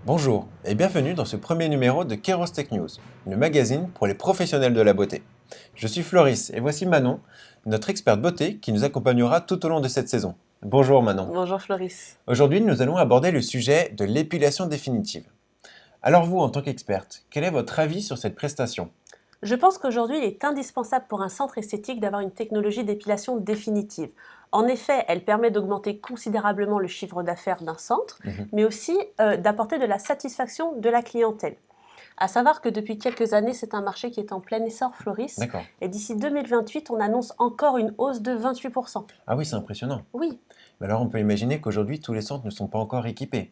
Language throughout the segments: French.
Bonjour et bienvenue dans ce premier numéro de Kairos Tech News, le magazine pour les professionnels de la beauté. Je suis Floris et voici Manon, notre experte beauté qui nous accompagnera tout au long de cette saison. Bonjour Manon. Bonjour Floris. Aujourd'hui, nous allons aborder le sujet de l'épilation définitive. Alors vous, en tant qu'experte, quel est votre avis sur cette prestation ? Je pense qu'aujourd'hui, il est indispensable pour un centre esthétique d'avoir une technologie d'épilation définitive. En effet, elle permet d'augmenter considérablement le chiffre d'affaires d'un centre, mais aussi d'apporter de la satisfaction de la clientèle. À savoir que depuis quelques années, c'est un marché qui est en plein essor, Floris. D'accord. Et d'ici 2028, on annonce encore une hausse de 28%. Ah oui, c'est impressionnant. Oui. Mais alors on peut imaginer qu'aujourd'hui, tous les centres ne sont pas encore équipés.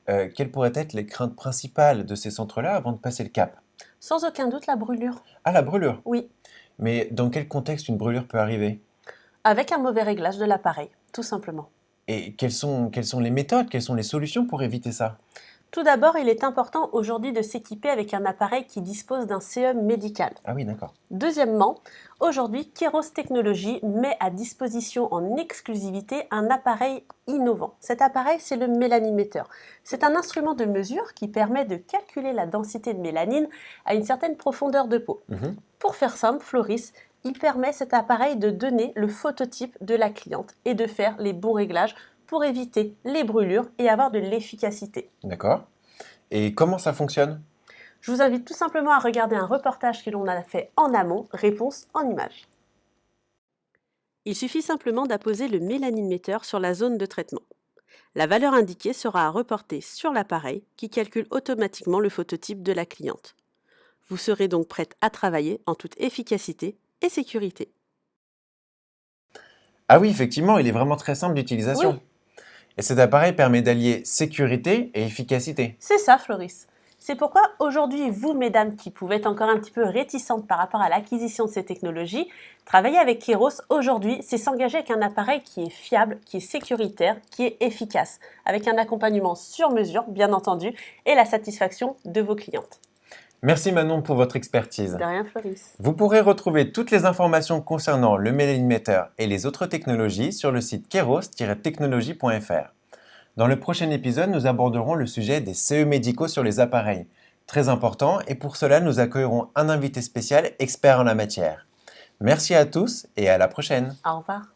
Quelles pourraient être les craintes principales de ces centres-là avant de passer le cap ? Sans aucun doute, la brûlure. Ah, la brûlure. Oui. Mais dans quel contexte une brûlure peut arriver ? Avec un mauvais réglage de l'appareil, tout simplement. Et quelles sont les méthodes, quelles sont les solutions pour éviter ça ? Tout d'abord, il est important aujourd'hui de s'équiper avec un appareil qui dispose d'un CE médical. Ah oui, d'accord. Deuxièmement, aujourd'hui, Kairos Technologies met à disposition en exclusivité un appareil innovant. Cet appareil, c'est le mélaniméteur. C'est un instrument de mesure qui permet de calculer la densité de mélanine à une certaine profondeur de peau. Pour faire simple, Floris, il permet cet appareil de donner le phototype de la cliente et de faire les bons réglages pour éviter les brûlures et avoir de l'efficacité. D'accord. Et comment ça fonctionne ? Je vous invite tout simplement à regarder un reportage que l'on a fait en amont, réponse en images. Il suffit simplement d'apposer le mélaniméteur sur la zone de traitement. La valeur indiquée sera à reporter sur l'appareil qui calcule automatiquement le phototype de la cliente. Vous serez donc prête à travailler en toute efficacité et sécurité. Ah oui, effectivement, il est vraiment très simple d'utilisation. Oui. Et cet appareil permet d'allier sécurité et efficacité. C'est ça, Floris. C'est pourquoi aujourd'hui, vous, mesdames, qui pouvez être encore un petit peu réticentes par rapport à l'acquisition de ces technologies, travailler avec Kairos aujourd'hui, c'est s'engager avec un appareil qui est fiable, qui est sécuritaire, qui est efficace, avec un accompagnement sur mesure, bien entendu, et la satisfaction de vos clientes. Merci Manon pour votre expertise. De rien, Floris. Vous pourrez retrouver toutes les informations concernant le mélaniméteur et les autres technologies sur le site kairos-technologie.fr. Dans le prochain épisode, nous aborderons le sujet des CE médicaux sur les appareils. Très important, et pour cela, nous accueillerons un invité spécial expert en la matière. Merci à tous et à la prochaine. Au revoir.